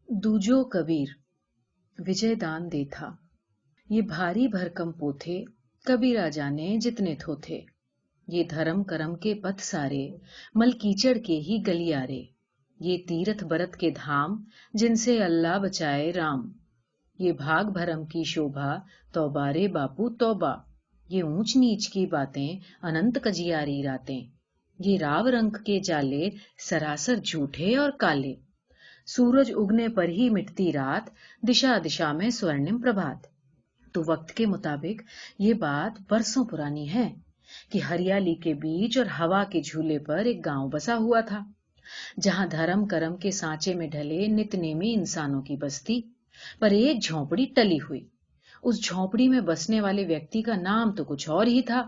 दूजो कबीर विजयदान देथा। ये भारी भरकम पोथे कबीरा जाने जितने थोथे। ये धर्म करम के पथ सारे मल कीचड़ के ही गलियारे। ये तीरथ बरत के धाम जिनसे अल्लाह बचाए राम। ये भाग भरम की शोभा तौबा रे बापू तौबा। ये ऊंच नीच की बातें अनंत कजियारी रातें। ये राव रंग के जाले सरासर झूठे और काले। सूरज उगने पर ही मिटती रात, दिशा दिशा में स्वर्णिम प्रभात। तो वक्त के मुताबिक ये बात बरसों पुरानी है कि हरियाली के बीच और हवा के झूले पर एक गांव बसा हुआ था, जहां धर्म करम के सांचे में ढले नितनेमी इंसानों की बस्ती पर एक झोंपड़ी टली हुई। उस झोंपड़ी में बसने वाले व्यक्ति का नाम तो कुछ और ही था,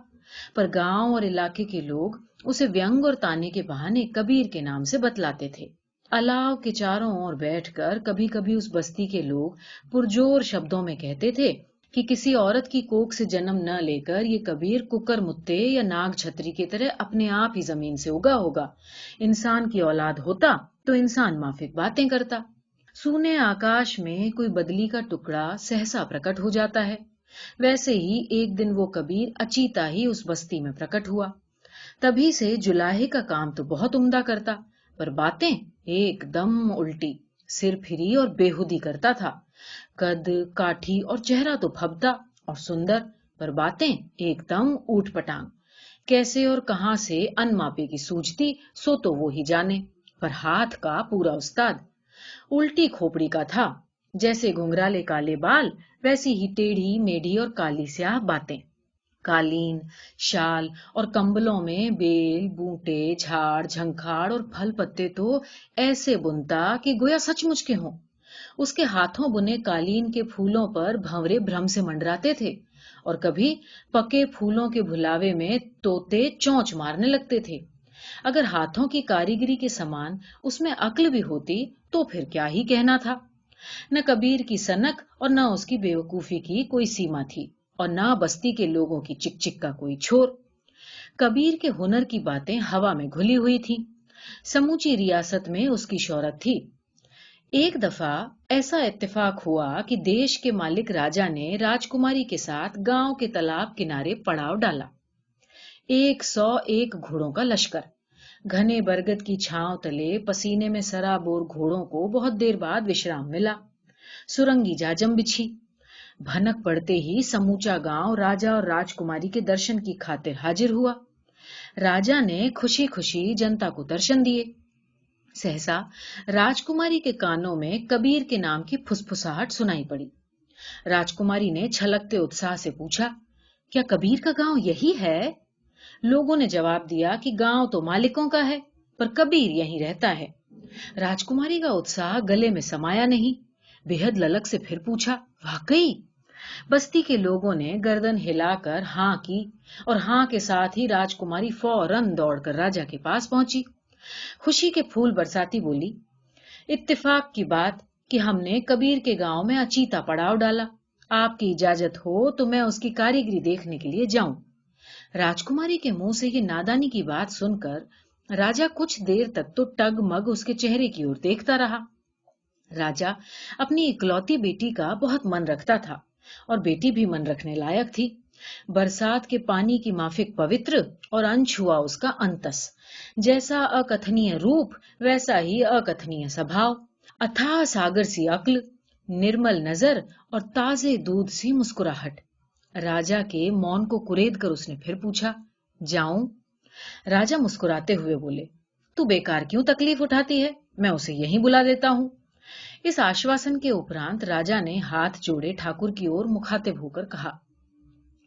पर गांव और इलाके के लोग उसे व्यंग और ताने के बहाने कबीर के नाम से बतलाते थे। अलाव के चारों ओर बैठकर कभी कभी उस बस्ती के लोग पुरजोर शब्दों में कहते थे कि किसी औरत की कोख से जन्म न लेकर ये कबीर कुकर मुत्ते या नाग छतरी की तरह अपने आप ही जमीन से उगा होगा। इंसान की औलाद होता तो इंसान माफिक बातें करता। सूने आकाश में कोई बदली का टुकड़ा सहसा प्रकट हो जाता है, वैसे ही एक दिन वो कबीर अचीता ही उस बस्ती में प्रकट हुआ। तभी से जुलाहे का काम तो बहुत उम्दा करता, पर बातें एकदम उल्टी, सिर फिरी और बेहुदी करता था। कद काठी और चेहरा तो फबदा और सुंदर, पर बातें एकदम ऊट पटांग। कैसे और कहां से अनमापे की सूझती सो तो वो ही जाने, पर हाथ का पूरा उस्ताद। उल्टी खोपड़ी का था, जैसे घुंघराले काले बाल वैसी ही टेढ़ी मेढ़ी और काली स्याह बातें। कालीन, शाल और कंबलों में बेल, बूटे, झाड़, झंखाड़ और फल पत्ते तो ऐसे बुनता कि गोया सचमुच के हों। उसके हाथों बुने कालीन के फूलों पर भंवरे भ्रम से मंडराते थे, और कभी पके फूलों के भुलावे में तोते चोंच मारने लगते थे। अगर हाथों की कारीगरी के समान उसमें अक्ल भी होती तो फिर क्या ही कहना था। न कबीर की सनक और न उसकी बेवकूफी की कोई सीमा थी, और न बस्ती के लोगों की चिकचिक का कोई छोर। कबीर के हुनर की बातें हवा में घुली हुई थी, समूची रियासत में उसकी शोहरत थी। एक दफा ऐसा इत्तेफाक हुआ कि देश के मालिक राजा ने राजकुमारी के साथ गांव के तालाब किनारे पड़ाव डाला। 101 घोड़ों का लश्कर घने बरगद की छांव तले पसीने में सराबोर घोड़ों को बहुत देर बाद विश्राम मिला। सुरंगी जाजम बिछी। भनक पड़ते ही समूचा गांव राजा और राजकुमारी के दर्शन की खातिर हाजिर हुआ। राजा ने खुशी खुशी जनता को दर्शन दिए। सहसा राजकुमारी के कानों में कबीर के नाम की फुसफुसाहट सुनाई पड़ी। राजकुमारी ने छलकते उत्साह से पूछा, क्या कबीर का गांव यही है? लोगों ने जवाब दिया कि गांव तो मालिकों का है, पर कबीर यहीं रहता है। राजकुमारी का उत्साह गले में समाया नहीं। बेहद ललक से फिर पूछा, वाकई? बस्ती के लोगों ने गर्दन हिलाकर हां की, और हां के साथ ही राजकुमारी फौरन दौड़कर राजा के पास पहुंची। खुशी के फूल बरसाती बोली, इत्तेफाक की बात कि हमने कबीर के गांव में अचीता पड़ाव डाला। आपकी इजाजत हो तो मैं उसकी कारीगरी देखने के लिए जाऊं। राजकुमारी के मुंह से ये नादानी की बात सुनकर राजा कुछ देर तक तो टगमग उसके चेहरे की ओर देखता रहा। राजा अपनी इकलौती बेटी का बहुत मन रखता था, और बेटी भी मन रखने लायक थी। बरसात के पानी की माफिक पवित्र और अनछुआ उसका अंतस। जैसा अकथनीय रूप वैसा ही अकथनीय स्वभाव। अथाह सागर सी अक्ल, निर्मल नजर और ताजे दूध सी मुस्कुराहट। राजा के मौन को कुरेद कर उसने फिर पूछा, जाऊं? राजा मुस्कुराते हुए बोले, तू बेकार क्यों तकलीफ उठाती है, मैं उसे यहीं बुला देता हूं। इस आश्वासन के उपरांत राजा ने हाथ जोड़े ठाकुर की ओर मुखातिब होकर कहा,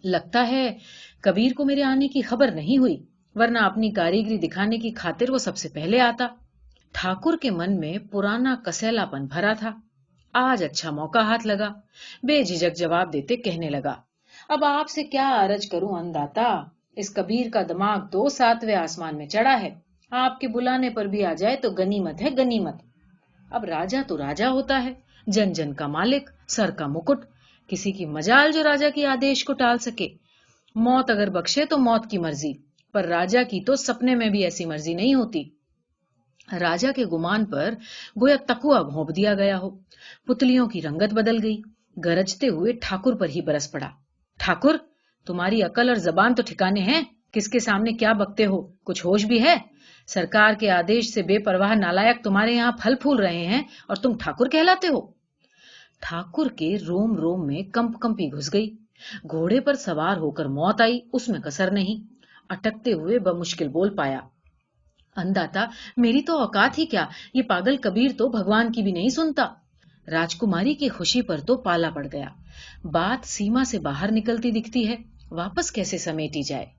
लगता है कबीर को मेरे आने की खबर नहीं हुई, वरना अपनी कारीगरी दिखाने की खातिर वो सबसे पहले आता। ठाकुर के मन में पुराना कसैलापन भरा था। आज अच्छा मौका हाथ लगा। बेझिझक जवाब देते कहने लगा, अब आपसे क्या अर्ज करूं अन्नदाता, इस कबीर का दिमाग तो 7वें आसमान में चढ़ा है। आपके बुलाने पर भी आ जाए तो गनीमत है, गनीमत। अब राजा तो राजा होता है, जन जन का मालिक, सर का मुकुट। किसी की मजाल जो राजा के आदेश को टाल सके। मौत अगर बख्शे तो मौत की मर्जी, पर राजा की तो सपने में भी ऐसी मर्जी नहीं होती। राजा के गुमान पर गोया तकुआ भोंप दिया गया हो। पुतलियों की रंगत बदल गई। गरजते हुए ठाकुर पर ही बरस पड़ा। ठाकुर, तुम्हारी अकल और जबान तो ठिकाने हैं? किसके सामने क्या बकते हो? कुछ होश भी है? सरकार के आदेश से बेपरवाह नालायक तुम्हारे यहाँ फल फूल रहे हैं और तुम ठाकुर कहलाते हो? ठाकुर के रोम रोम में कंपी घुस गई। घोड़े पर सवार होकर मौत आई, उसमें कसर नहीं। अटकते हुए बमुश्किल बोल पाया, अंदाता, मेरी तो औकात ही क्या, ये पागल कबीर तो भगवान की भी नहीं सुनता। राजकुमारी की खुशी पर तो पाला पड़ गया। बात सीमा से बाहर निकलती दिखती है, वापस कैसे समेटी जाए।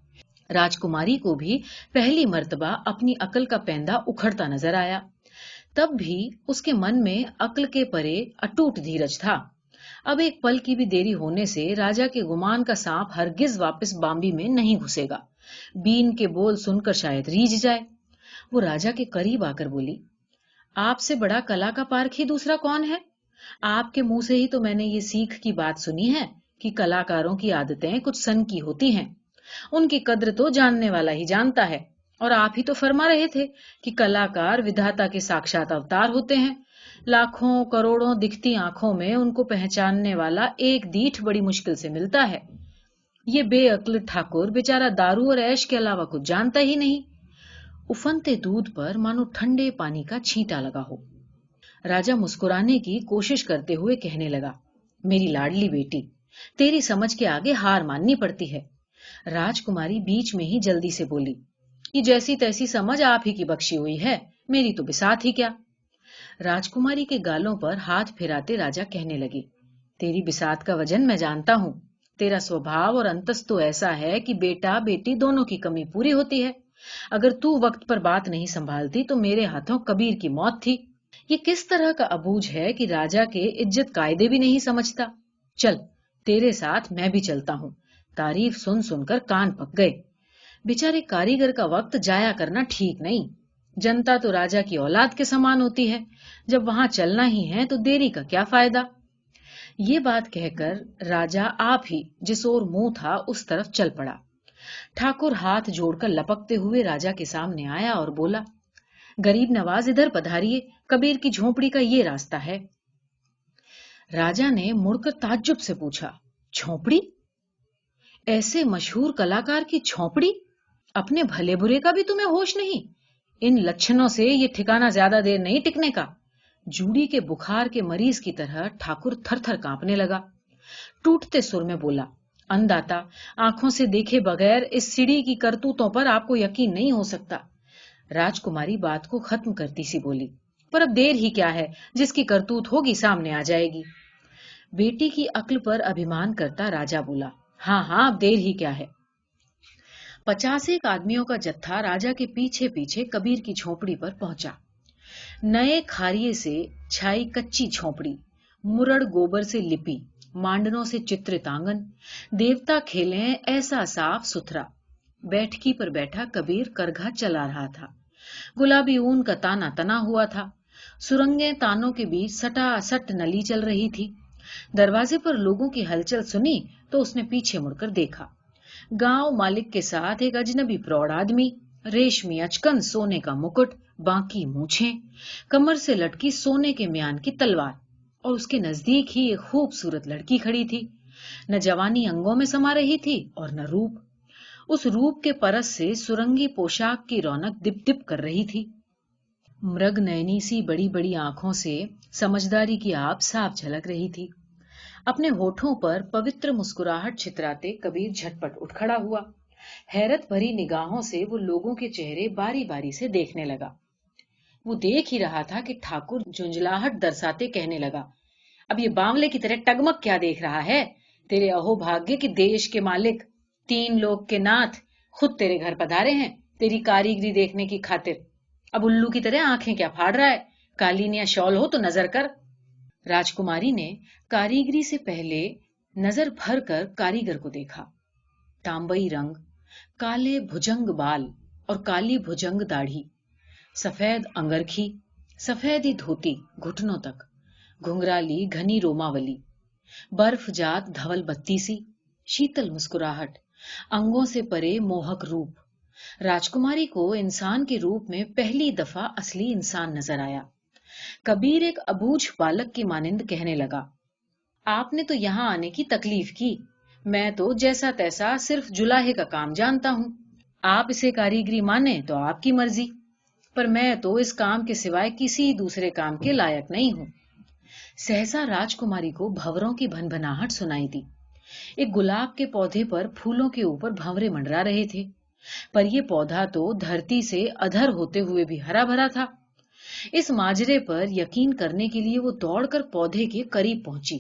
राजकुमारी को भी पहली मर्तबा अपनी अकल का पैंदा उखड़ता नजर आया। तब भी उसके मन में अक्ल के परे अटूट धीरज था। अब एक पल की भी देरी होने से राजा के गुमान का सांप हरगिज वापस बांबी में नहीं घुसेगा। बीन के बोल सुनकर शायद रीझ जाए। वो राजा के करीब आकर बोली, आपसे बड़ा कला का पारखी दूसरा कौन है? आपके मुंह से ही तो मैंने ये सीख की बात सुनी है कि कलाकारों की आदतें कुछ सन की होती हैं। उनकी कद्र तो जानने वाला ही जानता है। और आप ही तो फरमा रहे थे कि कलाकार विधाता के साक्षात अवतार होते हैं। लाखों करोड़ों दिखती आंखों में उनको पहचानने वाला एक दीठ बड़ी मुश्किल से मिलता है। ये बेअक्ल ठाकुर बेचारा दारू और ऐश के अलावा कुछ जानता ही नहीं। उफनते दूध पर मानो ठंडे पानी का छींटा लगा हो। राजा मुस्कुराने की कोशिश करते हुए कहने लगा, मेरी लाडली बेटी, तेरी समझ के आगे हार माननी पड़ती है। राजकुमारी बीच में ही जल्दी से बोली, ये जैसी तैसी समझ आप ही की बख्शी हुई है, मेरी तो बिसात ही क्या। राजकुमारी के गालों पर हाथ फिराते राजा कहने लगे, तेरी बिसात का वजन मैं जानता हूं। तेरा स्वभाव और अंतस तो ऐसा है कि बेटा बेटी दोनों की कमी पूरी होती है। अगर तू वक्त पर बात नहीं संभालती तो मेरे हाथों कबीर की मौत थी। ये किस तरह का अबूझ है कि राजा के इज्जत कायदे भी नहीं समझता। चल, तेरे साथ मैं भी चलता हूँ। तारीफ सुन सुनकर कान पक गए। बेचारे कारीगर का वक्त जाया करना ठीक नहीं। जनता तो राजा की औलाद के समान होती है। जब वहां चलना ही है तो देरी का क्या फायदा। ये बात कहकर राजा आप ही जिस ओर मुंह था उस तरफ चल पड़ा। ठाकुर हाथ जोड़कर लपकते हुए राजा के सामने आया और बोला, गरीब नवाज इधर पधारिए, कबीर की झोपड़ी का ये रास्ता है। राजा ने मुड़कर ताज्जुब से पूछा, झोपड़ी? ऐसे मशहूर कलाकार की झोपड़ी? अपने भले बुरे का भी तुम्हें होश नहीं? इन लक्षणों से ये ठिकाना ज्यादा देर नहीं टिकने का। जूड़ी के बुखार के मरीज की तरह ठाकुर थर थर कांपने लगा। टूटते सुर में बोला, अंदाता, आंखों से देखे बगैर इस सीढ़ी की करतूतों पर आपको यकीन नहीं हो सकता। राजकुमारी बात को खत्म करती सी बोली, पर अब देर ही क्या है, जिसकी करतूत होगी सामने आ जाएगी। बेटी की अक्ल पर अभिमान करता राजा बोला, हाँ हाँ, अब देर ही क्या है। 50 आदमियों का जत्था राजा के पीछे पीछे कबीर की झोपड़ी पर पहुंचा। नए खारिये से छाई कच्ची झोपड़ी, मुरड़ गोबर से लिपी, मांडनों से चित्रित आंगन, देवता खेले ऐसा साफ सुथरा। बैठकी पर बैठा कबीर करघा चला रहा था। गुलाबी ऊन का ताना तना हुआ था। सुरंगे तानों के बीच सटासट नली चल रही थी। दरवाजे पर लोगों की हलचल सुनी तो उसने पीछे मुड़कर देखा। गांव मालिक के साथ एक अजनबी प्रौढ़ आदमी, रेशमी अचकन, सोने का मुकुट, बांकी मूछें, कमर से लटकी सोने के म्यान की तलवार, और उसके नजदीक ही एक खूबसूरत लड़की खड़ी थी। न जवानी अंगों में समा रही थी और न रूप। उस रूप के परस से सुरंगी पोशाक की रौनक दिप दिप कर रही थी। मृग नयनी सी बड़ी बड़ी आंखों से समझदारी की आभ साफ झलक रही थी। अपने होठों पर पवित्र मुस्कुराहट छितराते कबीर झटपट उठ खड़ा हुआ। हैरत भरी निगाहों से वो लोगों के चेहरे बारी बारी से देखने लगा। वो देख ही रहा था कि ठाकुर झुंझलाहट दर्शाते कहने लगा, अब ये बावले की तरह टगमग क्या देख रहा है? तेरे अहोभाग्य कि देश के मालिक, 3 लोक के नाथ खुद तेरे घर पधारे हैं तेरी कारीगरी देखने की खातिर। अब उल्लू की तरह आंखें क्या फाड़ रहा है? कालीन या शॉल हो तो नजर कर। राजकुमारी ने कारीगरी से पहले नजर भर कर कारीगर को देखा। तांबई रंग, काले भुजंग बाल और काली भुजंग दाढ़ी, सफेद अंगरखी, सफेदी धोती घुटनों तक, घुंघराली घनी रोमावली, बर्फ जात धवल बत्ती सी, शीतल मुस्कुराहट, अंगों से परे मोहक रूप, राजकुमारी को इंसान के रूप में पहली दफा असली इंसान नजर आया। कबीर एक अबूझ बालक की मानिंद कहने लगा, आपने तो यहाँ आने की तकलीफ की, मैं तो जैसा तैसा सिर्फ जुलाहे का काम जानता हूँ। आप इसे कारीगरी माने तो आपकी मर्जी, पर मैं तो इस काम के सिवाय किसी दूसरे काम के लायक नहीं हूँ। सहसा राजकुमारी को भंवरों की भनभनाहट सुनाई दी। एक गुलाब के पौधे पर फूलों के ऊपर भंवरे मंडरा रहे थे, पर यह पौधा तो धरती से अधर होते हुए भी हरा भरा था। इस माजरे पर यकीन करने के लिए वो दौड़कर पौधे के करीब पहुंची।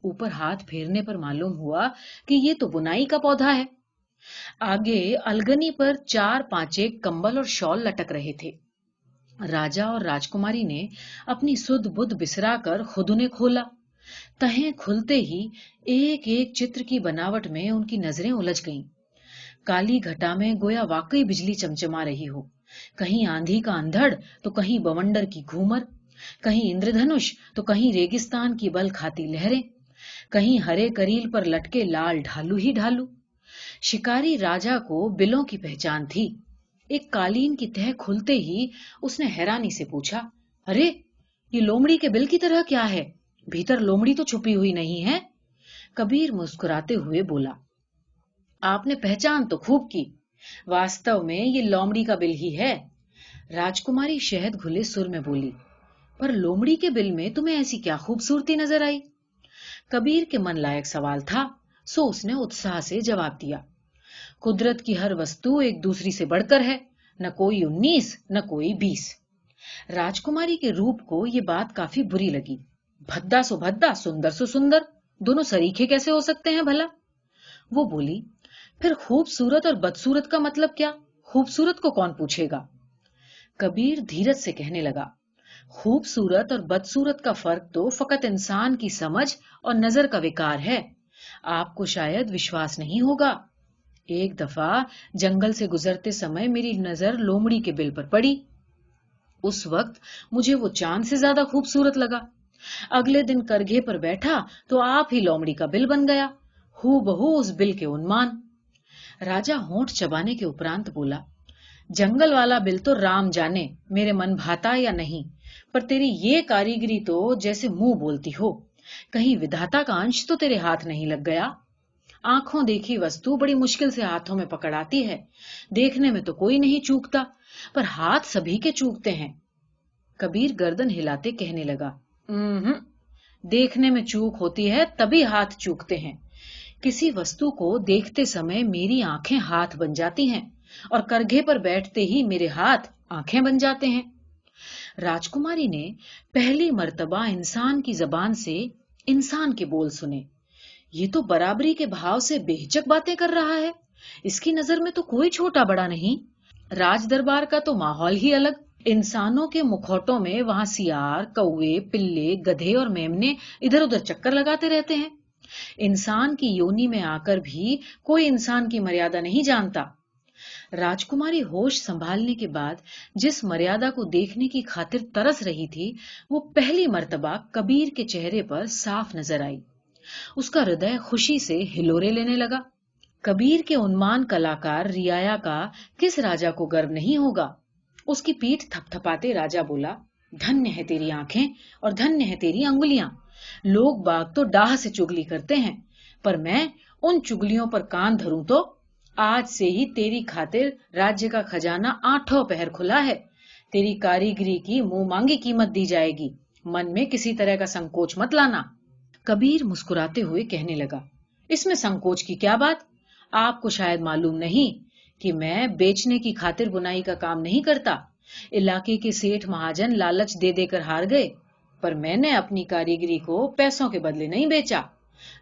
ऊपर हाथ फेरने पर मालूम हुआ कि ये तो बुनाई का पौधा है। आगे अलगनी पर 4-5 कंबल और शॉल लटक रहे थे। राजा और राजकुमारी ने अपनी सुध बुध बिसराकर खुद उन्हें खोला। तहें खुलते ही एक एक चित्र की बनावट में उनकी नजरें उलझ गईं। काली घटा में गोया वाकई बिजली चमचमा रही हो, कहीं आंधी का अंधड़ तो कहीं बवंडर की घूमर, कहीं इंद्रधनुष तो कहीं रेगिस्तान की बल खाती लहरें, कहीं हरे करील पर लटके लाल ढालू ही ढालू। शिकारी राजा को बिलों की पहचान थी। एक कालीन की तह खुलते ही उसने हैरानी से पूछा, अरे ये लोमड़ी के बिल की तरह क्या है? भीतर लोमड़ी तो छुपी हुई नहीं है? कबीर मुस्कुराते हुए बोला, आपने पहचान तो खूब की, वास्तव में ये लोमड़ी का बिल ही है। राजकुमारी शहद घुले सुर में बोली, पर लोमड़ी के बिल में तुम्हें ऐसी क्या खूबसूरती नजर आई? कबीर के मन लायक सवाल था, सो उसने उत्साह से जवाब दिया, कुदरत की हर वस्तु एक दूसरी से बढ़कर है, न कोई 19 न कोई 20। राजकुमारी के रूप को ये बात काफी बुरी लगी। भद्दा सो भद्दा, सुंदर सो सुंदर, दोनों सरीखे कैसे हो सकते हैं भला? वो बोली, फिर खूबसूरत और बदसूरत का मतलब क्या? खूबसूरत को कौन पूछेगा? कबीर धीरज से कहने लगा, खूबसूरत और बदसूरत का फर्क तो फकत इंसान की समझ और नजर का विकार है। आपको शायद विश्वास नहीं होगा, एक दफा जंगल से गुजरते समय मेरी नजर लोमड़ी के बिल पर पड़ी। उस वक्त मुझे वो चांद से ज्यादा खूबसूरत लगा। अगले दिन करघे पर बैठा तो आप ही लोमड़ी का बिल बन गया, हूबहू उस बिल के उन्मान। राजा होंठ चबाने के उपरांत बोला, जंगल वाला बिल तो राम जाने मेरे मन भाता या नहीं, पर तेरी ये कारीगरी तो जैसे मुंह बोलती हो। कहीं विधाता का अंश तो तेरे हाथ नहीं लग गया? आंखों देखी वस्तु बड़ी मुश्किल से हाथों में पकड़ आती है। देखने में तो कोई नहीं चूकता, पर हाथ सभी के चूकते हैं। कबीर गर्दन हिलाते कहने लगा, देखने में चूक होती है तभी हाथ चूकते हैं। किसी वस्तु को देखते समय मेरी आंखें हाथ बन जाती हैं और करघे पर बैठते ही मेरे हाथ आंखें बन जाते हैं। राजकुमारी ने पहली मर्तबा इंसान की जबान से इंसान के बोल सुने। ये तो बराबरी के भाव से बेहिचक बातें कर रहा है, इसकी नजर में तो कोई छोटा बड़ा नहीं। राज दरबार का तो माहौल ही अलग। इंसानों के मुखौटों में वहां सियार, कौवे, पिल्ले, गधे और मेमने इधर उधर चक्कर लगाते रहते हैं। इंसान की योनि में आकर भी कोई इंसान की मर्यादा नहीं जानता। राजकुमारी होश संभालने के बाद जिस मर्यादा को देखने की खातिर तरस रही थी, वो पहली मर्तबा कबीर के चेहरे पर साफ नजर आई। उसका हृदय खुशी से हिलोरे लेने लगा। कबीर के उन्मान कलाकार रियाया का किस राजा को गर्व नहीं होगा? उसकी पीठ थपथपाते राजा बोला, धन्य है तेरी आंखें और धन्य है तेरी अंगुलियां। लोग बाग तो डाह से चुगली करते हैं, पर मैं उन चुगलियों पर कान धरूं तो आज से ही तेरी खातिर राज्य का खजाना 8 पहर खुला है। तेरी कारीगरी की मुंह मांगी कीमत दी जाएगी। मन में किसी तरह का संकोच मत लाना। कबीर मुस्कुराते हुए कहने लगा, इसमें संकोच की क्या बात? आपको शायद मालूम नहीं कि मैं बेचने की खातिर बुनाई का काम नहीं करता। इलाके के सेठ महाजन लालच दे देकर हार गए, पर मैंने अपनी कारीगरी को पैसों के बदले नहीं बेचा।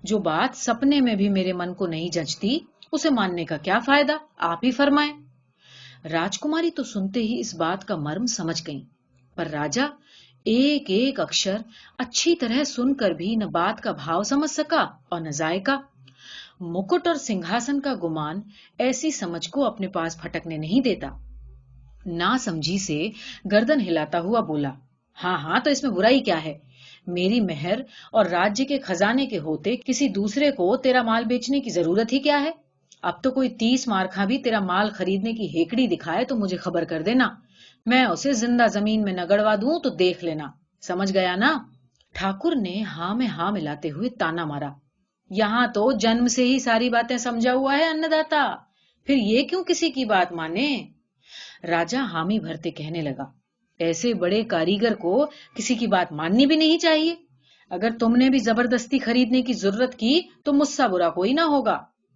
जो बात सपने में भी मेरे मन को नहीं जचती, उसे मानने का क्या फायदा? आप ही फरमाएं। राजकुमारी तो सुनते ही इस बात का मर्म समझ गई, पर राजा एक एक अक्षर अच्छी तरह सुनकर भी न बात का भाव समझ सका और न जायका। मुकुट और सिंहासन का गुमान ऐसी समझ को अपने पास फटकने नहीं देता। ना समझी से गर्दन हिलाता हुआ बोला, हाँ हाँ, तो इसमें बुराई क्या है? मेरी मेहर और राज्य के खजाने के होते किसी दूसरे को तेरा माल बेचने की जरूरत ही क्या है? अब तो कोई 30 मार्खा भी तेरा माल खरीदने की हेकड़ी दिखाए तो मुझे खबर कर देना, मैं उसे जिंदा जमीन में न गड़वा दूं तो देख लेना, समझ गया ना? ठाकुर ने हाँ में हाँ मिलाते हुए ताना मारा। यहाँ तो जन्म से ही सारी बातें समझा हुआ है अन्नदाता, फिर ये क्यों किसी की बात माने? राजा हामी भरते कहने लगा, ऐसे बड़े कारीगर को किसी की बात माननी भी नहीं चाहिए। अगर तुमने भी जबरदस्ती खरीदने की जरूरत की तो मुझसे बुरा कोई ना होगा।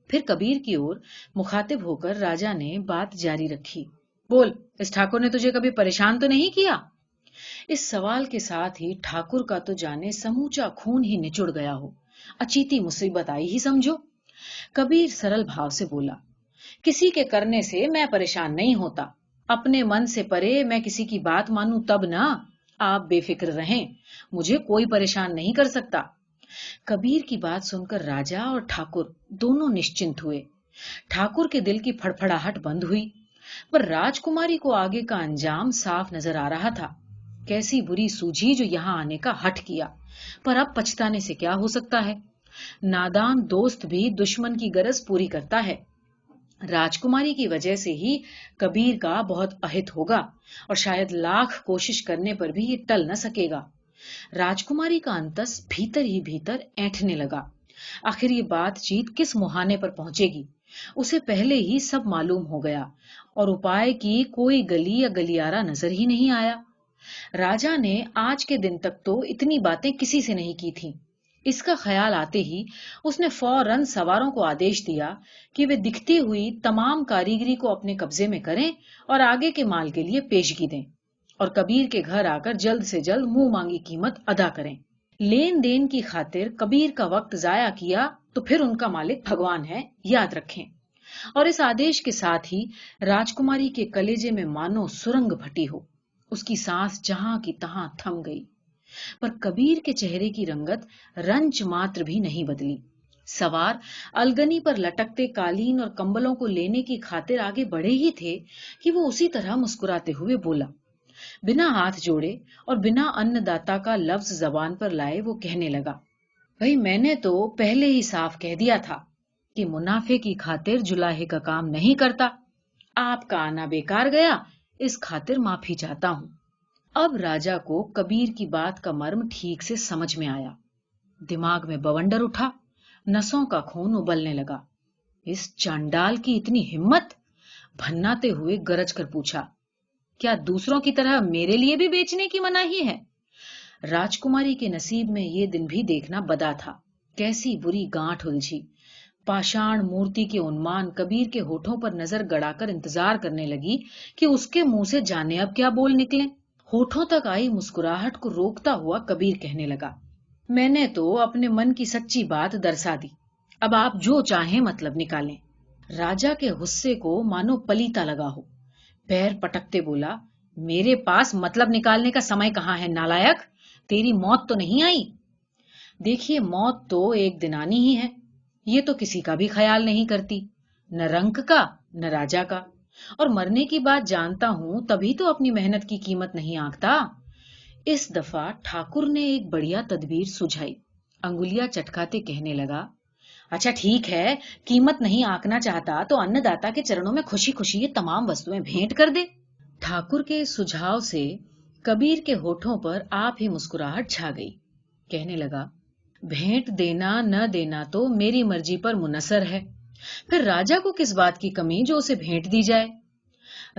फिर कबीर की ओर मुखातिब होकर राजा ने बात जारी रखी, बोल, इस ठाकुर ने तुझे कभी परेशान तो नहीं किया? इस सवाल के साथ ही ठाकुर का तो जाने समूचा खून ही निचुड़ गया हो, अचीती मुसीबत आई ही समझो। कबीर सरल भाव से बोला, किसी के करने से मैं परेशान नहीं होता, अपने मन से परे मैं किसी की बात मानूं तब ना। आप बेफिक्र रहें, मुझे कोई परेशान नहीं कर सकता। कबीर की बात सुनकर राजा और ठाकुर दोनों निश्चिंत हुए। ठाकुर के दिल की फड़फड़ाहट बंद हुई, पर राजकुमारी को आगे का अंजाम साफ नजर आ रहा था। कैसी बुरी सूझी जो यहाँ आने का हठ किया, पर अब पछताने से क्या हो सकता है। नादान दोस्त भी दुश्मन की गरज पूरी करता है। राजकुमारी की वजह से ही कबीर का बहुत अहित होगा और शायद लाख कोशिश करने पर भी ये टल न सकेगा। राजकुमारी का अंतस भीतर ही भीतर ऐंठने लगा। आखिर ये बातचीत किस मुहाने पर पहुंचेगी, उसे पहले ही सब मालूम हो गया और उपाय की कोई गली या गलियारा नजर ही नहीं आया। राजा ने आज के दिन तक तो इतनी बातें किसी से नहीं की थी। इसका ख्याल आते ही उसने फौरन सवारों को आदेश दिया कि वे दिखती हुई तमाम कारीगरी को अपने कब्जे में करें और आगे के माल के लिए पेशगी दें और कबीर के घर आकर जल्द से जल्द मुंह मांगी कीमत अदा करें। लेन देन की खातिर कबीर का वक्त जाया किया तो फिर उनका मालिक भगवान है, याद रखें। और इस आदेश के साथ ही राजकुमारी के कलेजे में मानो सुरंग फटी हो, उसकी सांस जहां की तहां थम गई। पर कबीर के चेहरे की रंगत रंच मात्र भी नहीं बदली। सवार अलगनी पर लटकते कालीन और कंबलों को लेने की खातिर आगे बढ़े ही थे कि वो उसी तरह मुस्कुराते हुए बोला। बिना हाथ जोड़े और बिना अन्नदाता का लफ्ज जबान पर लाए वो कहने लगा, भाई मैंने तो पहले ही साफ कह दिया था कि मुनाफे की खातिर जुलाहे का काम नहीं करता। आपका आना बेकार गया, इस खातिर माफी चाहता हूं। अब राजा को कबीर की बात का मर्म ठीक से समझ में आया। दिमाग में बवंडर उठा, नसों का खून उबलने लगा। इस चांडाल की इतनी हिम्मत! भन्नाते हुए गरज कर पूछा, क्या दूसरों की तरह मेरे लिए भी बेचने की मनाही है? राजकुमारी के नसीब में ये दिन भी देखना बदा था। कैसी बुरी गांठ उलझी। पाषाण मूर्ति के उन्मान कबीर के होठों पर नजर गड़ाकर इंतजार करने लगी कि उसके मुंह से जाने अब क्या बोल निकले। होठों तक आई मुस्कुराहट को रोकता हुआ कबीर कहने लगा, मैंने तो अपने मन की सच्ची बात दर्शा दी, अब आप जो चाहें मतलब निकालें। राजा के गुस्से को मानो पलीता लगा हो, पैर पटकते बोला, मेरे पास मतलब निकालने का समय कहाँ है नालायक, तेरी मौत तो नहीं आई। देखिए मौत तो एक दिन आनी ही है, ये तो किसी का भी ख्याल नहीं करती, न रंक का न राजा का। और मरने की बात जानता हूं तभी तो अपनी मेहनत की कीमत नहीं आंकता। इस दफा ठाकुर ने एक बढ़िया तदबीर सुझाई। अंगुलियां चटकाते कहने लगा, अच्छा ठीक है, कीमत नहीं आंकना चाहता तो अन्नदाता के चरणों में खुशी खुशी ये तमाम वस्तुएं भेंट कर दे। ठाकुर के सुझाव से कबीर के होठों पर आप ही मुस्कुराहट छा गई। कहने लगा, भेंट देना न देना तो मेरी मर्जी पर मुनसर है, फिर राजा को किस बात की कमी जो उसे भेंट दी जाए।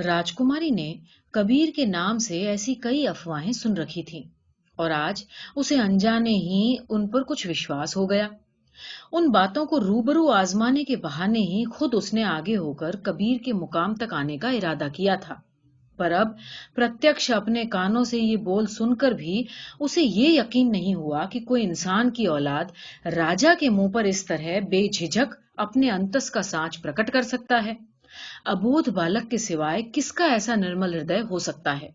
राजकुमारी ने कबीर के नाम से ऐसी कई अफवाहें सुन रखी थीं और आज उसे अनजाने ही उन पर कुछ विश्वास हो गया। उन बातों को रूबरू आजमाने के बहाने ही खुद उसने आगे होकर कबीर के मुकाम तक आने का इरादा किया था। पर अब प्रत्यक्ष अपने कानों से ये बोल सुनकर भी उसे ये यकीन नहीं हुआ कि कोई इंसान की औलाद राजा के मुंह पर इस तरह बेझिझक अपने अंतस का साँच प्रकट कर सकता है। अबोध बालक के सिवाय किसका ऐसा निर्मल हृदय हो सकता है।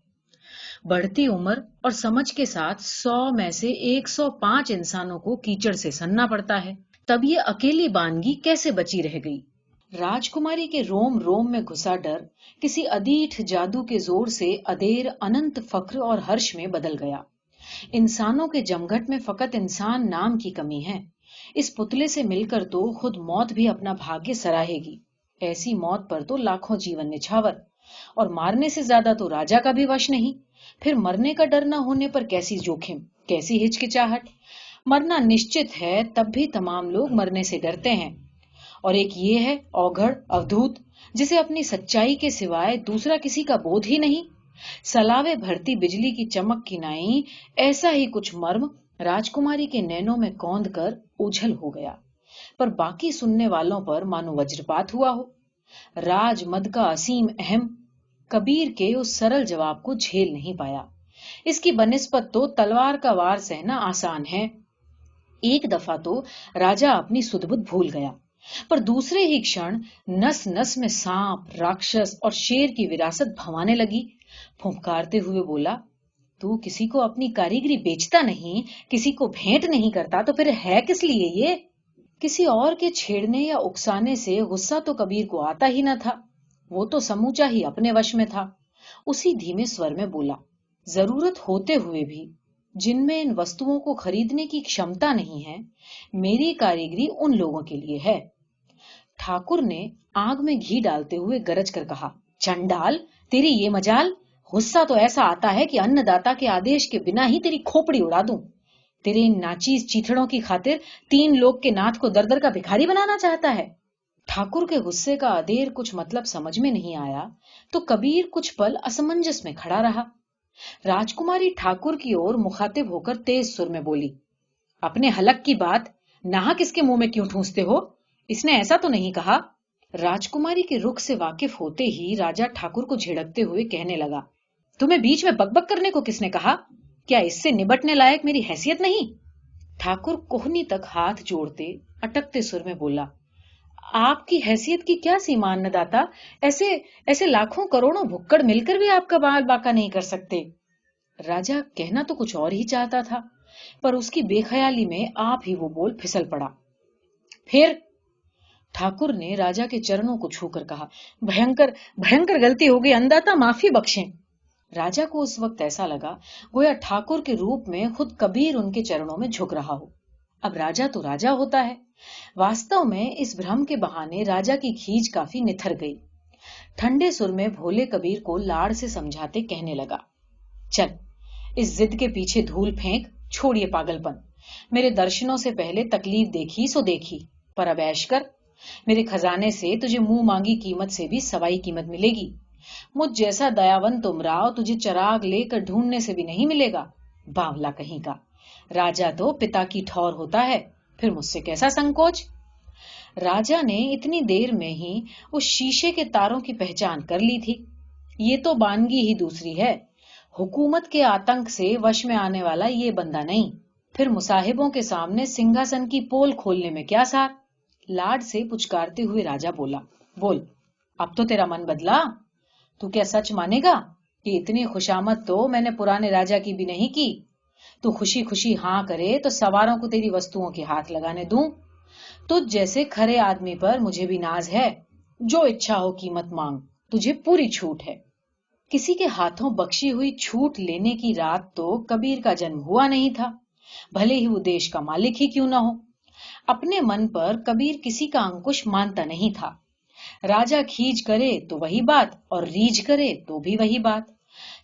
बढ़ती उम्र और समझ के साथ 100 में से 105 इंसानों को कीचड़ से सनना पड़ता है, तब ये अकेली बानगी कैसे बची रह गई। राजकुमारी के रोम रोम में घुसा डर किसी अदीठ जादू के जोर से अदेर अनंत फक्र और हर्ष में बदल गया। इंसानों के जमघट में फकत इंसान नाम की कमी है, इस पुतले से मिलकर तो खुद मौत भी अपना भाग्य सराहेगी। ऐसी मौत पर तो लाखों जीवन निछावर, और मारने से ज्यादा तो राजा का भी वश नहीं। फिर मरने का डर न होने पर कैसी जोखिम, कैसी हिचकिचाहट। मरना निश्चित है, तब भी तमाम लोग मरने से डरते हैं। और एक ये है औघड़, अवधूत, जिसे अपनी सच्चाई के सिवाय दूसरा किसी का बोध ही नहीं। सलावे भरती बिजली की चमक की नाई ऐसा ही कुछ मर्म राजकुमारी के नैनों में कौंध कर ओझल हो गया। पर बाकी सुनने वालों पर मानो वज्रपात हुआ हो। राज मद का असीम अहम कबीर के उस सरल जवाब को झेल नहीं पाया। इसकी बनिस्बत तो तलवार का वार सहना आसान है। एक दफा तो राजा अपनी सुध-बुध भूल गया, पर दूसरे ही क्षण नस नस में सांप, राक्षस और शेर की विरासत भवाने लगी। फुंकारते हुए बोला, तू किसी को अपनी कारीगरी बेचता नहीं, किसी को भेंट नहीं करता, तो फिर है किस लिए ये? किसी और के छेड़ने या उकसाने से गुस्सा तो कबीर को आता ही न था। वो तो समूचा ही अपने वश में था। उसी धीमे स्वर में बोला, जरूरत होते हुए भी जिनमें इन वस्तुओं को खरीदने की क्षमता नहीं है, मेरी कारीगरी उन लोगों के लिए है। ठाकुर ने आग में घी डालते हुए गरज कर कहा, चंडाल, तेरी ये मजाल। गुस्सा तो ऐसा आता है कि अन्नदाता के आदेश के बिना ही तेरी खोपड़ी उड़ा दूं। तेरे इन नाचीज चीथड़ों की खातिर 3 लोग के नाथ को दर दर का भिखारी बनाना चाहता है। ठाकुर के गुस्से का अदेर कुछ मतलब समझ में नहीं आया, तो कबीर कुछ पल असमंजस में खड़ा रहा। राजकुमारी ठाकुर की ओर मुखातिब होकर तेज सुर में बोली, अपने हलक की बात नाहक इसके मुंह में क्यों ठूंसते हो? इसने ऐसा तो नहीं कहा। राजकुमारी के रुख से वाकिफ होते ही राजा ठाकुर को झिड़कते हुए कहने लगा, तुम्हें बीच में बकबक करने को किसने कहा? क्या इससे निबटने लायक मेरी हैसियत नहीं? ठाकुर कोहनी तक हाथ जोड़ते अटकते सुर में बोला, आपकी हैसियत की क्या सीमा अन्नदाता? ऐसे ऐसे लाखों करोड़ों भुक्कड़ मिलकर भी आपका बाल बाका नहीं कर सकते। राजा कहना तो कुछ और ही चाहता था, पर उसकी बेख्याली में आप ही वो बोल फिसल पड़ा। फिर ठाकुर ने राजा के चरणों को छूकर कहा, भयंकर भयंकर गलती हो गई अन्नदाता, माफी बख्शें। राजा को उस वक्त ऐसा लगा गोया ठाकुर के रूप में खुद कबीर उनके चरणों में झुक रहा हो। अब राजा तो राजा होता है। वास्तव में इस भ्रम के बहाने राजा की खीज काफी निथर गई। ठंडे सुर में भोले कबीर को लाड़ से समझाते कहने लगा, चल इस जिद के पीछे धूल फेंक, छोड़िए पागलपन। मेरे दर्शनों से पहले तकलीफ देखी सो देखी, पर अब ऐश कर। मेरे खजाने से तुझे मुंह मांगी कीमत से भी सवाई कीमत मिलेगी। मुझ जैसा दयावंत उमराव तुझे चराग लेकर ढूंढने से भी नहीं मिलेगा। बावला कहीं का, राजा तो पिता की ठौर होता है, फिर मुझसे कैसा संकोच। राजा ने इतनी देर में ही उस शीशे के तारों की पहचान कर ली थी। ये तो बानगी ही दूसरी है। हुकूमत के आतंक से वश में आने वाला ये बंदा नहीं, फिर मुसाहिबों के सामने सिंहासन की पोल खोलने में क्या सार। लाड से पुचकारते हुए राजा बोला, बोल, अब तो तेरा मन बदला? तू क्या सच मानेगा कि इतनी खुशामद तो मैंने पुराने राजा की भी नहीं की? तू खुशी खुशी हाँ करे तो सवारों को तेरी वस्तुओं के हाथ लगाने दूं। तुझ जैसे खरे आदमी पर मुझे भी नाज है। जो इच्छा हो कीमत मांग, तुझे पूरी छूट है। किसी के हाथों बख्शी हुई छूट लेने की रात तो कबीर का जन्म हुआ नहीं था, भले ही वो देश का मालिक ही क्यों ना हो। अपने मन पर कबीर किसी का अंकुश मानता नहीं था। राजा खीज करे तो वही बात, और रीझ करे तो भी वही बात।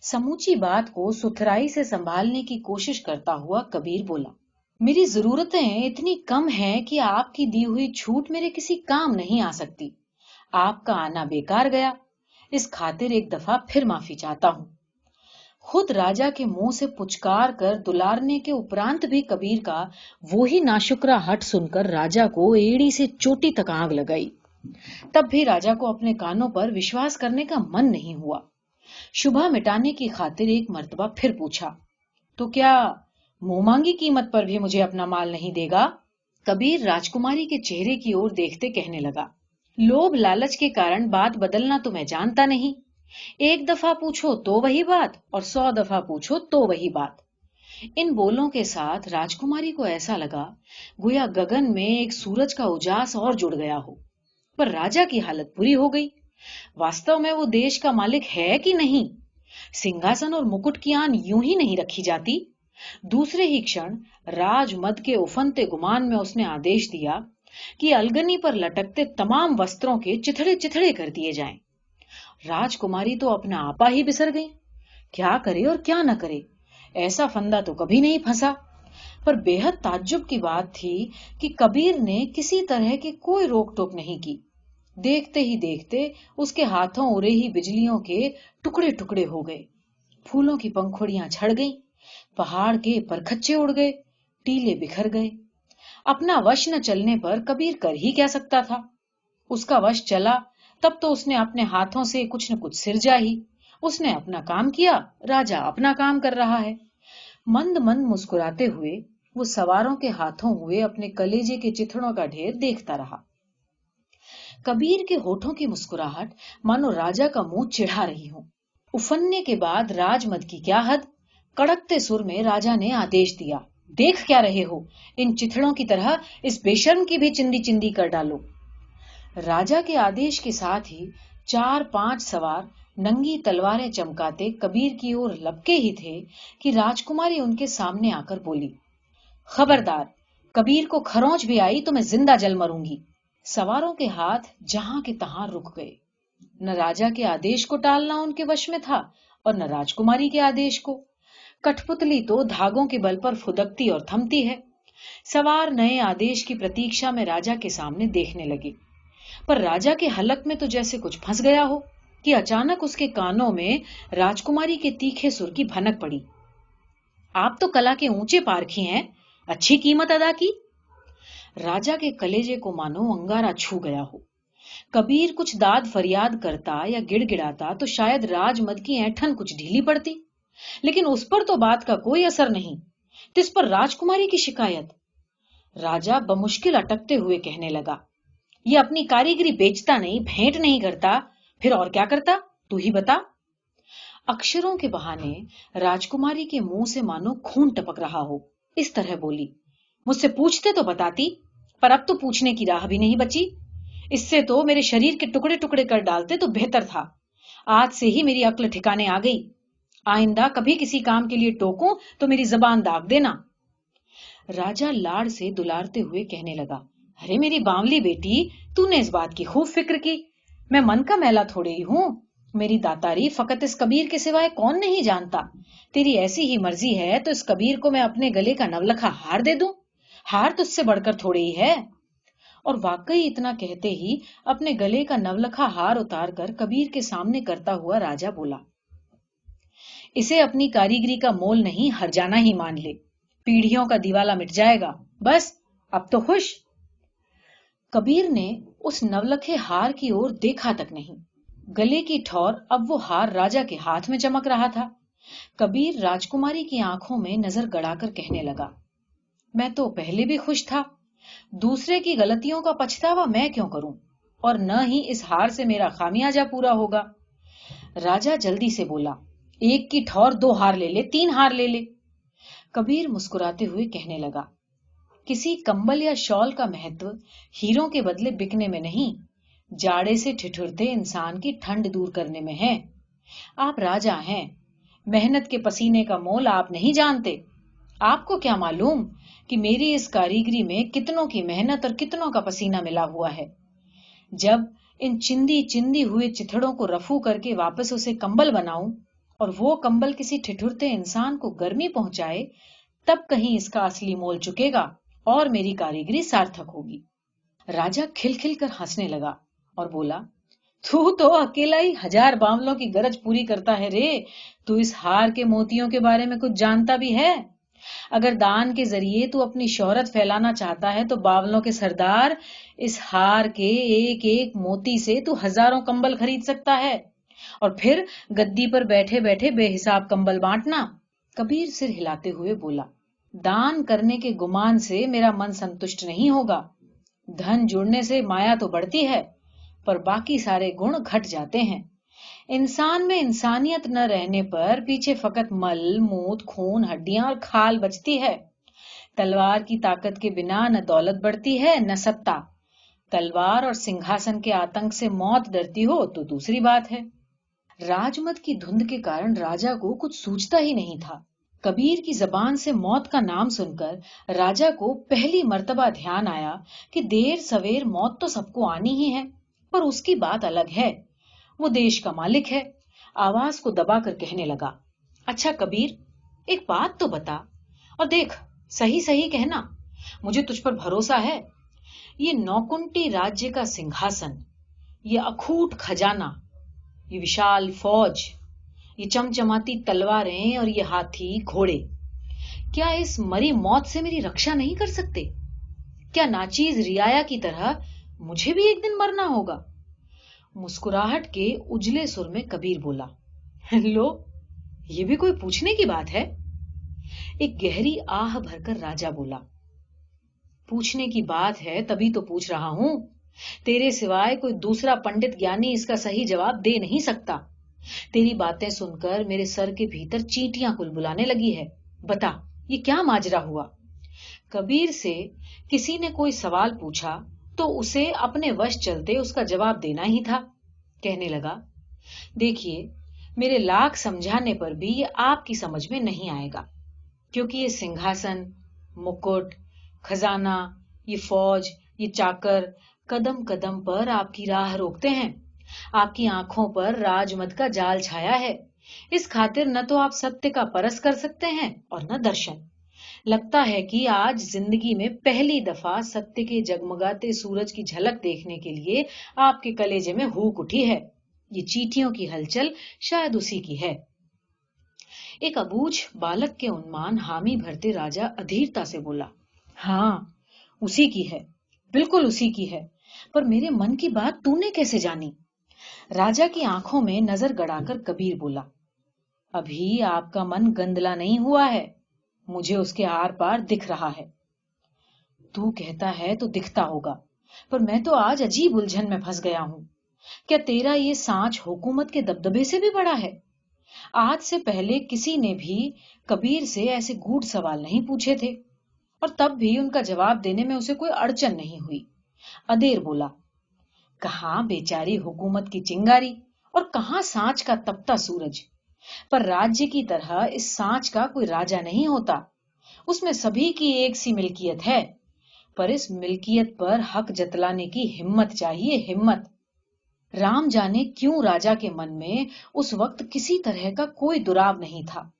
समूची बात को सुथराई से संभालने की कोशिश करता हुआ कबीर बोला, मेरी जरूरतें इतनी कम हैं कि आपकी दी हुई छूट मेरे किसी काम नहीं आ सकती। आपका आना बेकार गया, इस खातिर एक दफा फिर माफी चाहता हूं। खुद राजा के मुंह से पुचकार कर दुलारने के उपरांत भी कबीर का वो ही नाशुक्रा हट सुनकर राजा को एड़ी से चोटी तक आग लगाई। तब भी राजा को अपने कानों पर विश्वास करने का मन नहीं हुआ। शुभा मिटाने की खातिर एक मर्तबा फिर पूछा, तो क्या मुंह मांगी कीमत पर भी मुझे अपना माल नहीं देगा? कबीर राजकुमारी के चेहरे की ओर देखते कहने लगा, लोभ लालच के कारण बात बदलना तो मैं जानता नहीं। एक दफा पूछो तो वही बात, और 100 दफा पूछो तो वही बात। इन बोलों के साथ राजकुमारी को ऐसा लगा गोया गगन में एक सूरज का उजास और जुड़ गया हो। पर राजा की हालत बुरी हो गई। वास्तव में वो देश का मालिक है कि नहीं? सिंहासन और मुकुट की आन यूं ही नहीं रखी जाती। दूसरे ही क्षण राजमद के उफनते गुमान में उसने आदेश दिया कि अलगनी पर लटकते तमाम वस्त्रों के चिथड़े चिथड़े कर दिए जाएं। राजकुमारी तो अपना आपा ही बिसर गई, क्या करे और क्या न करे, ऐसा फंदा तो कभी नहीं फंसा। पर बेहद ताज्जुब की बात थी कि कबीर ने किसी तरह की कोई रोक टोक नहीं की। देखते ही देखते उसके हाथों उड़े ही बिजलियों के टुकड़े टुकड़े हो गए, फूलों की पंखुड़ियां झड़ गईं, पहाड़ के परखच्चे उड़ गए, टीले बिखर गए। अपना वश न चलने पर कबीर कर ही क्या सकता था। उसका वश चला तब तो उसने अपने हाथों से कुछ न कुछ सिरजा ही। उसने अपना काम किया, राजा अपना काम कर रहा है। मंद मंद मुस्कुराते हुए वो सवारों के हाथों हुए अपने कलेजे के चिथड़ों का ढेर देखता रहा। कबीर के होठों की मुस्कुराहट मानो राजा का मुंह चिढ़ा रही हो। उफन्ने के बाद राजमद की क्या हद। कड़कते सुर में राजा ने आदेश दिया, देख क्या रहे हो, इन चिथड़ों की तरह इस बेशर्म की भी चिंदी चिंदी कर डालो। राजा के आदेश के साथ ही 4-5 सवार नंगी तलवारें चमकाते कबीर की ओर लपके ही थे कि राजकुमारी उनके सामने आकर बोली, खबरदार, कबीर को खरोंच भी आई तो मैं जिंदा जल मरूंगी। सवारों के हाथ जहां के तहां रुक गए। न राजा के आदेश को टालना उनके वश में था और न राजकुमारी के आदेश को। कठपुतली तो धागों के बल पर फुदकती और थमती है। सवार नए आदेश की प्रतीक्षा में राजा के सामने देखने लगे, पर राजा के हलक में तो जैसे कुछ फंस गया हो कि अचानक उसके कानों में राजकुमारी के तीखे सुर की भनक पड़ी। आप तो कला के ऊंचे पारखी हैं, अच्छी कीमत अदा की। राजा के कलेजे को मानो अंगारा छू गया हो। कबीर कुछ दाद फरियाद करता या गिड़गिड़ाता तो शायद राजमद की ऐंठन कुछ ढीली पड़ती, लेकिन उस पर तो बात का कोई असर नहीं। तिस पर राजकुमारी की शिकायत। राजा बमुश्किल अटकते हुए कहने लगा, ये अपनी कारीगरी बेचता नहीं, भेंट नहीं करता, फिर और क्या करता, तू ही बता। अक्षरों के बहाने राजकुमारी के मुंह से मानो खून टपक रहा हो। इस तरह बोली, मुझसे पूछते तो बताती, पर अब तो पूछने की राह भी नहीं बची। इससे तो मेरे शरीर के टुकड़े टुकड़े कर डालते तो बेहतर था। आज से ही मेरी अक्ल ठिकाने आ गई। आइंदा कभी किसी काम के लिए टोकूं तो मेरी जबान दाग देना। राजा लाड़ से दुलारते हुए कहने लगा, अरे मेरी बावली बेटी, तूने इस बात की खूब फिक्र की। मैं मन का मैला थोड़ी ही हूं। मेरी दातारी फकत इस कबीर के सिवाय कौन नहीं जानता। तेरी ऐसी ही मर्जी है तो इस कबीर को मैं अपने गले का नवलखा हार दे दूं। हार तुझसे बढ़कर थोड़ी ही है। और वाकई इतना कहते ही अपने गले का नवलखा हार उतार कर कबीर के सामने करता हुआ राजा बोला, इसे अपनी कारीगरी का मोल नहीं, हर्जाना ही मान ले। पीढ़ियों का दिवाला मिट जाएगा, बस अब तो खुश। कबीर ने उस नवलखे हार की ओर देखा तक नहीं। गले की ठौर अब वो हार राजा के हाथ में चमक रहा था। कबीर राजकुमारी की आंखों में नजर गड़ाकर कहने लगा, मैं तो पहले भी खुश था। दूसरे की गलतियों का पछतावा मैं क्यों करूं, और न ही इस हार से मेरा खामियाजा पूरा होगा। राजा जल्दी से बोला, एक की ठौर 2 हार ले ले, 3 हार ले ले। कबीर मुस्कुराते हुए कहने लगा, किसी कंबल या शॉल का महत्व हीरों के बदले बिकने में नहीं, जाड़े से ठिठुरते इंसान की ठंड दूर करने में है। आप राजा हैं, मेहनत के पसीने का मोल आप नहीं जानते। आपको क्या मालूम कि मेरी इस कारीगरी में कितनों की मेहनत और कितनों का पसीना मिला हुआ है। जब इन चिंदी चिंदी हुए चिथड़ों को रफू करके वापस उसे कंबल बनाऊं और वो कंबल किसी ठिठुरते इंसान को गर्मी पहुंचाए, तब कहीं इसका असली मोल चुकेगा और मेरी कारीगरी सार्थक होगी। राजा खिलखिल कर हंसने लगा और बोला, तू तो अकेला ही 1000 बावलों की गरज पूरी करता है रे। तू इस हार के मोतियों के बारे में कुछ जानता भी है? अगर दान के जरिए तू अपनी शोहरत फैलाना चाहता है तो बावलों के सरदार, इस हार के एक एक मोती से तू हजारों कंबल खरीद सकता है और फिर गद्दी पर बैठे बैठे बेहिसाब कंबल बांटना। कबीर सिर हिलाते हुए बोला, दान करने के गुमान से मेरा मन संतुष्ट नहीं होगा। धन जुड़ने से माया तो बढ़ती है, पर बाकी सारे गुण घट जाते हैं। इंसान में इंसानियत न रहने पर पीछे फकत मल, मूत, खून, हड्डियां और खाल बचती है। तलवार की ताकत के बिना न दौलत बढ़ती है न सत्ता। तलवार और सिंहासन के आतंक से मौत डरती हो तो दूसरी बात है। राजमद की धुंध के कारण राजा को कुछ सूझता ही नहीं था। कबीर की जबान से मौत का नाम सुनकर राजा को पहली मर्तबा ध्यान आया कि देर सवेर मौत तो सबको आनी ही है, पर उसकी बात अलग है। वो देश का मालिक है। आवाज को दबाकर कहने लगा, अच्छा कबीर, एक बात तो बता, और देख, सही सही कहना, मुझे तुझ पर भरोसा है। ये नौकुंटी राज्य का सिंहासन, ये अखूट खजाना, ये विशाल फौज, ये चमचमाती तलवारें और ये हाथी घोड़े, क्या इस मरी मौत से मेरी रक्षा नहीं कर सकते? क्या नाचीज रियाया की तरह मुझे भी एक दिन मरना होगा? मुस्कुराहट के उजले सुर में कबीर बोला, लो, ये भी कोई पूछने की बात है? एक गहरी आह भरकर राजा बोला, पूछने की बात है तभी तो पूछ रहा हूं। तेरे सिवाय कोई दूसरा पंडित ज्ञानी इसका सही जवाब दे नहीं सकता। तेरी बातें सुनकर मेरे सर के भीतर चींटियां कुलबुलाने लगी है। बता, ये क्या माजरा हुआ? कबीर से किसी ने कोई सवाल पूछा तो उसे अपने वश चलते उसका जवाब देना ही था। कहने लगा, देखिए, मेरे लाख समझाने पर भी ये आपकी समझ में नहीं आएगा, क्योंकि ये सिंहासन, मुकुट, खजाना, ये फौज, ये चाकर कदम कदम पर आपकी राह रोकते हैं। आपकी आंखों पर राजमद का जाल छाया है। इस खातिर न तो आप सत्य का परस कर सकते हैं और न दर्शन। लगता है कि आज जिंदगी में पहली दफा सत्य के जगमगाते सूरज की झलक देखने के लिए आपके कलेजे में हूक उठी है। ये चींटियों की हलचल शायद उसी की है। एक अबूझ बालक के उन्मान हामी भरते राजा अधीरता से बोला, हाँ, उसी की है, बिल्कुल उसी की है, पर मेरे मन की बात तूने कैसे जानी? राजा की आंखों में नजर गड़ाकर कबीर बोला, अभी आपका मन गंदला नहीं हुआ है, मुझे उसके आर पार दिख रहा है। तू कहता है तो दिखता होगा, पर मैं तो आज अजीब उलझन में फंस गया हूं। क्या तेरा ये सांच हुकूमत के दबदबे से भी बड़ा है? आज से पहले किसी ने भी कबीर से ऐसे गूढ़ सवाल नहीं पूछे थे, और तब भी उनका जवाब देने में उसे कोई अड़चन नहीं हुई। अदेर बोला, कहां बेचारी हुकूमत की चिंगारी और कहां सांच का तपता सूरज। पर राज्य की तरह इस सांच का कोई राजा नहीं होता। उसमें सभी की एक सी मिल्कियत है, पर इस मिल्कियत पर हक जतलाने की हिम्मत चाहिए, हिम्मत। राम जाने क्यों राजा के मन में उस वक्त किसी तरह का कोई दुराव नहीं था।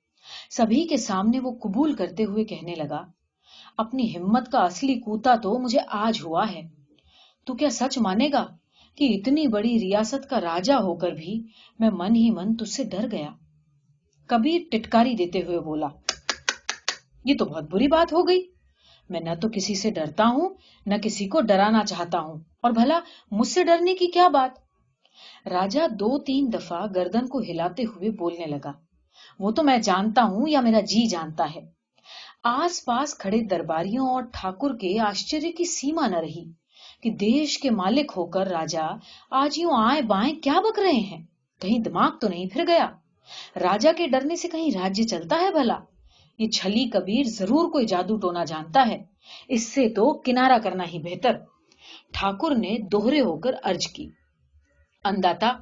सभी के सामने वो कबूल करते हुए कहने लगा, अपनी हिम्मत का असली कूता तो मुझे आज हुआ है। तू क्या सच मानेगा कि इतनी बड़ी रियासत का राजा होकर भी मैं मन ही मन तुझसे डर गया? कबीर टिटकारी देते हुए बोला, ये तो बहुत बुरी बात हो गई। मैं न तो किसी से डरता हूं, न किसी को डराना चाहता हूं, और भला मुझसे डरने की क्या बात? राजा 2-3 दफा गर्दन को हिलाते हुए बोलने लगा, वो तो मैं जानता हूं, या मेरा जी जानता है। आसपास खड़े दरबारियों और ठाकुर के आश्चर्य की सीमा न रही कि देश के मालिक होकर राजा आज यूं आए बाएं क्या बक रहे हैं। कहीं दिमाग तो नहीं फिर गया? राजा के डरने से कहीं राज्य चलता है भला? ये छली कबीर जरूर कोई जादू टोना जानता है। इससे तो किनारा करना ही बेहतर। ठाकुर ने दोहरे होकर अर्ज की, अंदाता,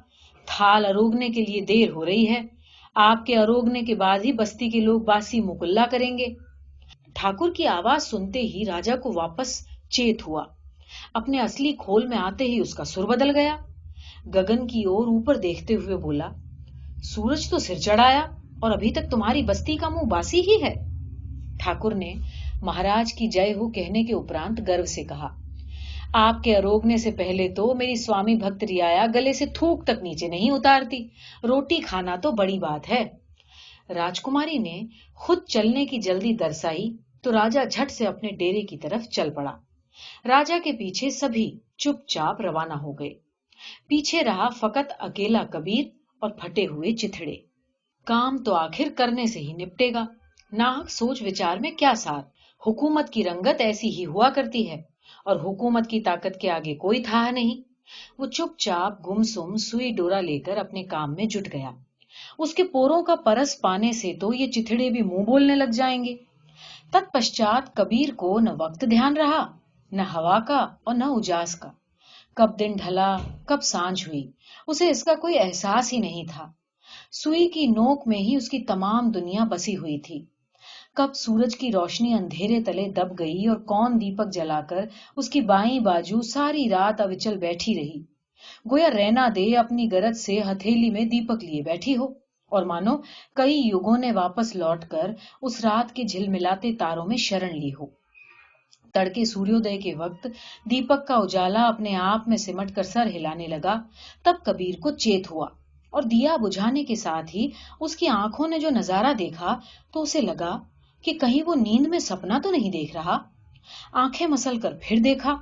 थाल अरोगने के लिए देर हो रही है। आपके अरोगने के बाद ही बस्ती के लोग बासी मुकुल्ला करेंगे। ठाकुर की आवाज सुनते ही राजा को वापस चेत हुआ। अपने असली खोल में आते ही उसका सुर बदल गया। गगन की ओर ऊपर देखते हुए बोला, सूरज तो सिर चढ़ाया और अभी तक तुम्हारी बस्ती का मुंह बासी ही है। ठाकुर ने महाराज की जय हो कहने के उपरांत गर्व से कहा, आपके अरोगने से पहले तो मेरी स्वामी भक्त रियाया गले से थूक तक नीचे नहीं उतारती। रोटी खाना तो बड़ी बात है। राजकुमारी ने खुद चलने की जल्दी दर्शाई तो राजा झट से अपने डेरे की तरफ चल पड़ा। राजा के पीछे सभी चुपचाप रवाना हो गए। पीछे रहा फकत अकेला कबीर और फटे हुए चिथड़े। काम तो आखिर करने से ही निपटेगा। नाहक सोच विचार में क्या सार। हुकूमत की रंगत ऐसी ही हुआ करती है और हुकूमत की ताकत के आगे कोई था नहीं। वो चुपचाप गुमसुम सुई डोरा लेकर अपने काम में जुट गया। उसके पोरों का परस पाने से तो ये चिथड़े भी मुंह बोलने लग जाएंगे। तत्पश्चात कबीर को न वक्त ध्यान रहा, न हवा का और न उजास का। कब दिन ढला, कब सांझ हुई, उसे इसका कोई एहसास ही नहीं था। सुई की नोक में ही उसकी तमाम दुनिया बसी हुई थी। कब सूरज की रोशनी अंधेरे तले दब गई और कौन दीपक जलाकर उसकी बाईं बाजू सारी रात अविचल बैठी रही, गोया रैना दे अपनी गरज से हथेली में दीपक लिए बैठी हो और मानो कई युगों ने वापस लौटकर उस रात के झिलमिलाते तारों में शरण ली हो। तड़के सूर्योदय के वक्त दीपक का उजाला अपने आप में सिमट कर सर हिलाने लगा, तब कबीर को चेत हुआ और दिया बुझाने के साथ ही उसकी आंखों ने जो नजारा देखा तो उसे लगा कि कहीं वो नींद में सपना तो नहीं देख रहा। आंखें मसल कर फिर देखा,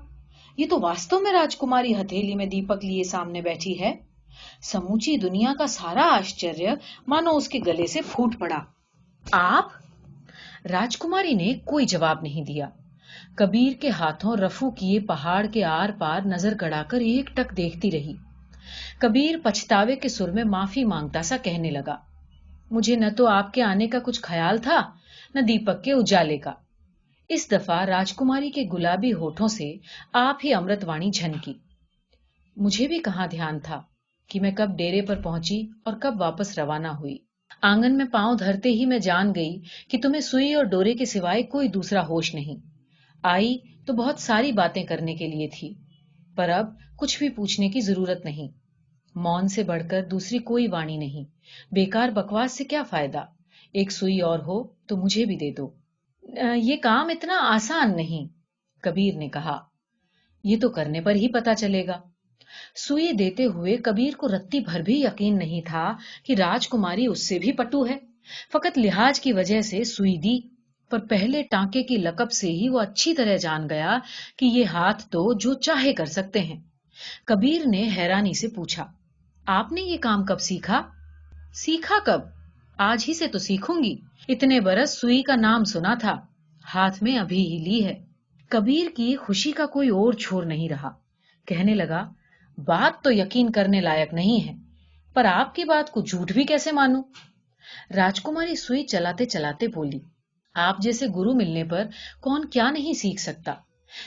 ये तो वास्तव में राजकुमारी हथेली में दीपक लिए सामने बैठी है। समूची दुनिया का सारा आश्चर्य मानो उसके गले से फूट पड़ा। आप? राजकुमारी ने कोई जवाब नहीं दिया। कबीर के हाथों रफू किए पहाड़ के आर पार नजर गड़ाकर एक टक देखती रही। कबीर पछतावे के सुर में माफी मांगता सा कहने लगा, मुझे न तो आपके आने का कुछ ख्याल था, न दीपक के उजाले का। इस दफा राजकुमारी के गुलाबी होठों से आप ही अमृतवाणी झनकी। मुझे भी कहाँ ध्यान था कि मैं कब डेरे पर पहुंची और कब वापस रवाना हुई। आंगन में पांव धरते ही मैं जान गई कि तुम्हें सुई और डोरे के सिवाय कोई दूसरा होश नहीं। आई तो बहुत सारी बातें करने के लिए थी, पर अब कुछ भी पूछने की जरूरत नहीं। मौन से बढ़कर दूसरी कोई वाणी नहीं। बेकार बकवास से क्या फायदा। एक सुई और हो तो मुझे भी दे दो। ये काम इतना आसान नहीं, कबीर ने कहा। ये तो करने पर ही पता चलेगा। सुई देते हुए कबीर को रत्ती भर भी यकीन नहीं था कि राजकुमारी उससे भी पटु है। फकत लिहाज की वजह से सुई दी, पर पहले टांके की लकब से ही वो अच्छी तरह जान गया कि ये हाथ तो जो चाहे कर सकते हैं। कबीर ने हैरानी से पूछा, आपने ये काम कब सीखा? सीखा कब? आज ही से तो सीखूंगी। इतने बरस सुई का नाम सुना था, हाथ में अभी ही ली है। कबीर की खुशी का कोई और छोर नहीं रहा। कहने लगा, बात तो यकीन करने लायक नहीं है, पर आपकी बात को झूठ भी कैसे मानूं? राजकुमारी सुई चलाते चलाते बोली, आप जैसे गुरु मिलने पर कौन क्या नहीं सीख सकता।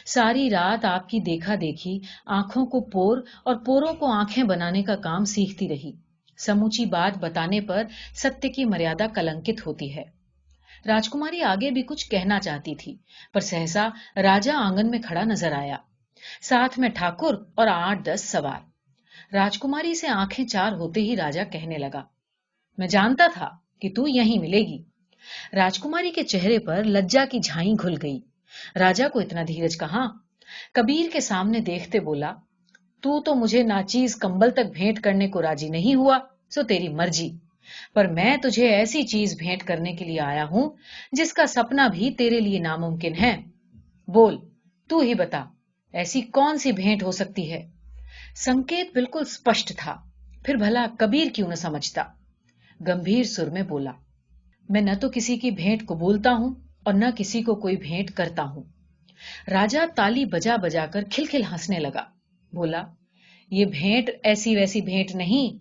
सारी रात आपकी देखा देखी आंखों को पोर और पोरों को आंखें बनाने का काम सीखती रही। समूची बात बताने पर सत्य की मर्यादा कलंकित होती है। राजकुमारी आगे भी कुछ कहना चाहती थी, पर सहसा राजा आंगन में खड़ा नजर आया, साथ में ठाकुर और 8-10 सवार। राजकुमारी से आंखें चार होते ही राजा कहने लगा, मैं जानता था कि तू यहीं मिलेगी। राजकुमारी के चेहरे पर लज्जा की झाई घुल गई। राजा को इतना धीरज कहां। कबीर के सामने देखते बोला, तू तो मुझे नाचीज कंबल तक भेंट करने को राजी नहीं हुआ, सो तेरी मर्जी, पर मैं तुझे ऐसी चीज भेंट करने के लिए आया हूं जिसका सपना भी तेरे लिए नामुमकिन है। बोल, तू ही बता, ऐसी कौन सी भेंट हो सकती है? संकेत बिल्कुल स्पष्ट था, फिर भला कबीर क्यों न समझता। गंभीर सुर में बोला, मैं न तो किसी की भेंट कबूलता हूं और न किसी को कोई भेंट करता हूं। राजा ताली बजा बजा कर खिलखिल हंसने लगा। बोला, ये भेंट ऐसी वैसी भेंट नहीं,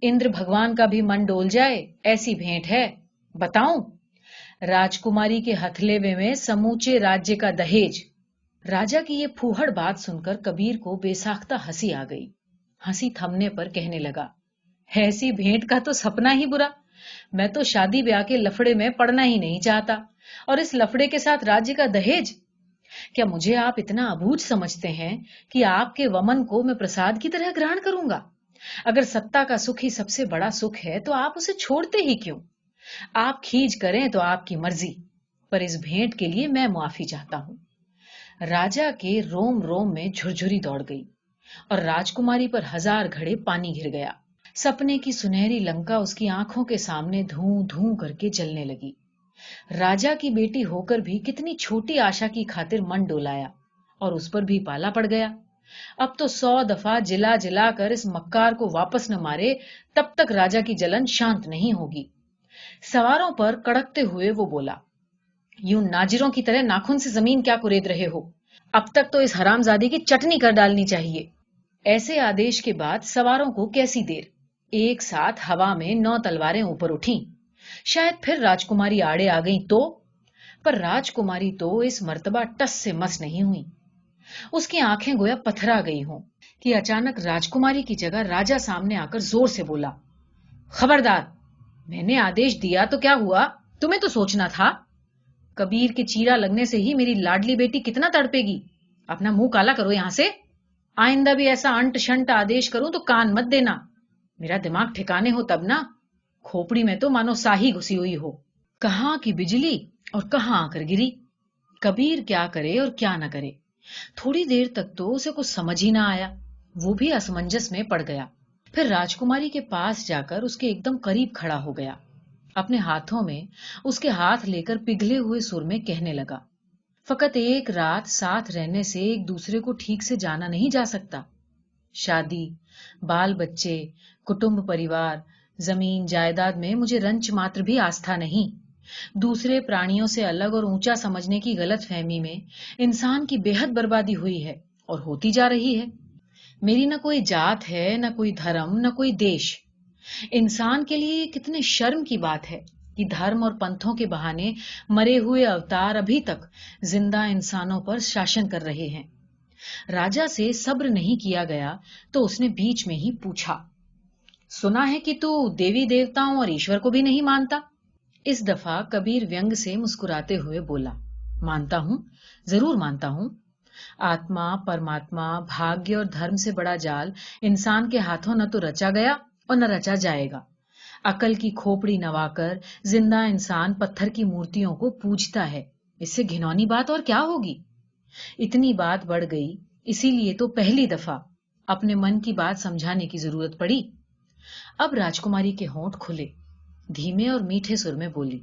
इंद्र भगवान का भी मन डोल जाए ऐसी भेंट है। बताऊं? राजकुमारी के हथलेवे में समूचे राज्य का दहेज। राजा की ये फूहड़ बात सुनकर कबीर को बेसाख्ता हंसी आ गई। हंसी थमने पर कहने लगा, ऐसी भेंट का तो सपना ही बुरा। मैं तो शादी ब्याह के लफड़े में पड़ना ही नहीं चाहता, और इस लफड़े के साथ राज्य का दहेज। क्या मुझे आप इतना अबूझ समझते हैं कि आपके वमन को मैं प्रसाद की तरह ग्रहण करूंगा? अगर सत्ता का सुख ही सबसे बड़ा सुख है तो आप उसे छोड़ते ही क्यों? आप खींच करें तो आपकी मर्जी, पर इस भेंट के लिए मैं माफी चाहता हूं। राजा के रोम रोम में झुरझुरी दौड़ गई और राजकुमारी पर 1000 घड़े पानी घिर गया। सपने की सुनहरी लंका उसकी आंखों के सामने धूं धूं करके जलने लगी। राजा की बेटी होकर भी कितनी छोटी आशा की खातिर मन डोलाया और उस पर भी पाला पड़ गया। अब तो 100 दफा जिला जिला कर इस मक्कार को वापस न मारे तब तक राजा की जलन शांत नहीं होगी। सवारों पर कड़कते हुए वो बोला, यूं नाजिरों की तरह नाखून से जमीन क्या कुरेद रहे हो? अब तक तो इस हरामजादी की चटनी कर डालनी चाहिए। ऐसे आदेश के बाद सवारों को कैसी देर, एक साथ हवा में 9 तलवारें ऊपर उठी। शायद फिर राजकुमारी आड़े आ गई तो, पर राजकुमारी तो इस मर्तबा टस से मस नहीं हुई। उसकी आंखें गोया पथरा गई हों कि अचानक राजकुमारी की जगह राजा सामने आकर जोर से बोला, खबरदार, मैंने आदेश दिया तो क्या हुआ? तुम्हें तो सोचना था। कबीर के चीरा लगने से ही मेरी लाडली बेटी कितना तड़पेगी। अपना मुंह काला करो यहां से। आइंदा भी ऐसा अंट शंट आदेश करूं तो कान मत देना। मेरा दिमाग ठिकाने हो तब ना। खोपड़ी में तो मानो साही घुसी हुई हो। कहां की बिजली और कहां आकर गिरी। कबीर क्या करे और क्या न करे। थोड़ी देर तक तो उसे कुछ समझ ही ना आया। वो भी असमंजस में पड़ गया। फिर राजकुमारी के पास जाकर उसके एकदम करीब खड़ा हो गया। अपने हाथों में उसके हाथ लेकर पिघले हुए सुर में कहने लगा, फकत एक रात साथ रहने से एक दूसरे को ठीक से जाना नहीं जा सकता। शादी, बाल बच्चे, कुटुंब परिवार, जमीन जायदाद में मुझे रंच मात्र भी आस्था नहीं। दूसरे प्राणियों से अलग और ऊंचा समझने की गलत फहमी में इंसान की बेहद बर्बादी हुई है और होती जा रही है। मेरी न कोई जात है, न कोई धर्म, न कोई देश। इंसान के लिए कितने शर्म की बात है कि धर्म और पंथों के बहाने मरे हुए अवतार अभी तक जिंदा इंसानों पर शासन कर रहे हैं। राजा से सब्र नहीं किया गया तो उसने बीच में ही पूछा, सुना है कि तू देवी देवताओं और ईश्वर को भी नहीं मानता। इस दफा कबीर व्यंग से मुस्कुराते हुए बोला, मानता हूं, जरूर मानता हूं। आत्मा, परमात्मा, भाग्य और धर्म से बड़ा जाल इंसान के हाथों न तो रचा गया और न रचा जाएगा। अकल की खोपड़ी नवाकर जिंदा इंसान पत्थर की मूर्तियों को पूजता है। इससे घिनौनी बात और क्या होगी। इतनी बात बढ़ गई, इसीलिए तो पहली दफा अपने मन की बात समझाने की जरूरत पड़ी। अब राजकुमारी के होंठ खुले, धीमे और मीठे सुर में बोली,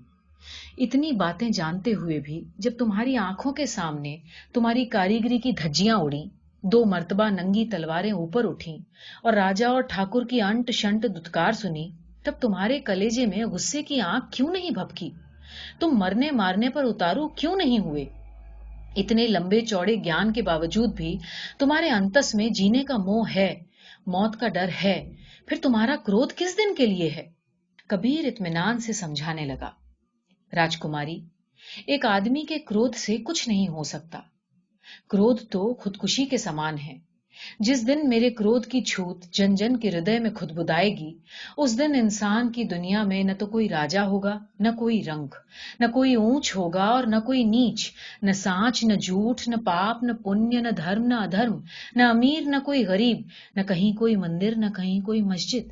इतनी बातें जानते हुए भी जब तुम्हारी आंखों के सामने तुम्हारी कारीगरी की धज्जियां उड़ी, 2 मर्तबा नंगी तलवारें ऊपर उठी और राजा और ठाकुर की अंट शंट दुत्कार सुनी, तब तुम्हारे कलेजे में गुस्से की आंख क्यों नहीं भभकी। तुम मरने मारने पर उतारू क्यों नहीं हुए। इतने लंबे चौड़े ज्ञान के बावजूद भी तुम्हारे अंतस में जीने का मोह है, मौत का डर है। फिर तुम्हारा क्रोध किस दिन के लिए है। कबीर इत्मीनान से समझाने लगा, राजकुमारी, एक आदमी के क्रोध से कुछ नहीं हो सकता। क्रोध तो खुदकुशी के समान है। जिस दिन मेरे क्रोध की छूत जन जन के हृदय में खुदबुदाएगी, उस दिन इंसान की दुनिया में न तो कोई राजा होगा, न कोई रंक, न कोई ऊंच होगा और न कोई नीच, न सांच, न झूठ, न पाप, न पुण्य, न धर्म, न अधर्म, न अमीर, न कोई गरीब, न कहीं कोई मंदिर, न कहीं कोई मस्जिद।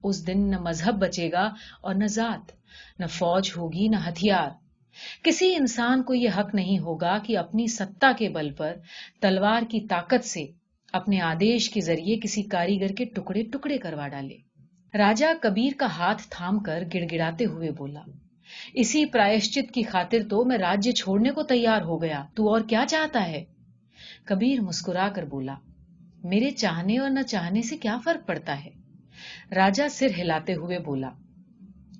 उस दिन न मजहब बचेगा और न जात, न फौज होगी, न हथियार। किसी इंसान को यह हक नहीं होगा कि अपनी सत्ता के बल पर तलवार की ताकत से अपने आदेश के जरिए किसी कारीगर के टुकड़े टुकड़े करवा डाले। राजा कबीर का हाथ थामकर गिड़गिड़ाते हुए बोला, इसी प्रायश्चित की खातिर तो मैं राज्य छोड़ने को तैयार हो गया। तू और क्या चाहता है। कबीर मुस्कुरा कर बोला, मेरे चाहने और न चाहने से क्या फर्क पड़ता है। राजा सिर हिलाते हुए बोला,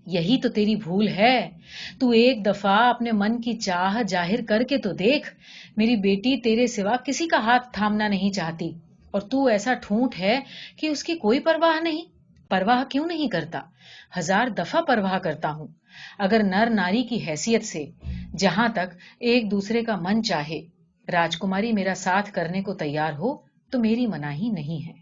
यही तो तेरी भूल है। तू एक दफा अपने मन की चाह जाहिर करके तो देख। मेरी बेटी तेरे सिवा किसी का हाथ थामना नहीं चाहती और तू ऐसा ठूंठ है कि उसकी कोई परवाह नहीं। परवाह क्यों नहीं करता। 1000 दफा परवाह करता हूं। अगर नर नारी की हैसियत से जहां तक एक दूसरे का मन चाहे राजकुमारी मेरा साथ करने को तैयार हो तो मेरी मनाही नहीं है।